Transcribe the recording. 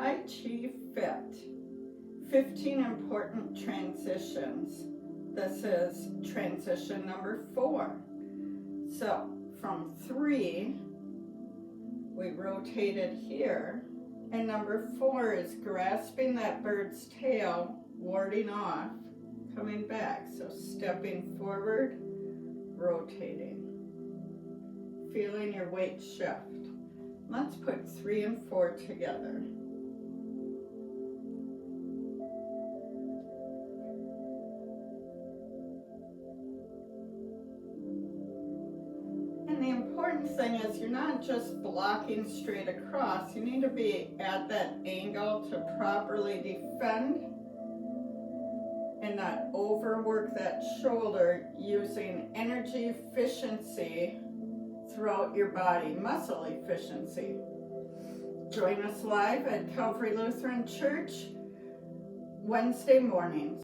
Tai Chi Fit, 15 important transitions. This is transition number 4. So from 3, we rotated here, and number 4 is grasping that bird's tail, warding off, coming back. So stepping forward, rotating, feeling your weight shift. Let's put 3 and 4 together. And the important thing is you're not just blocking straight across. You need to be at that angle to properly defend and not overwork that shoulder, using energy efficiency throughout your body, muscle efficiency. Join us live at Calvary Lutheran Church Wednesday mornings.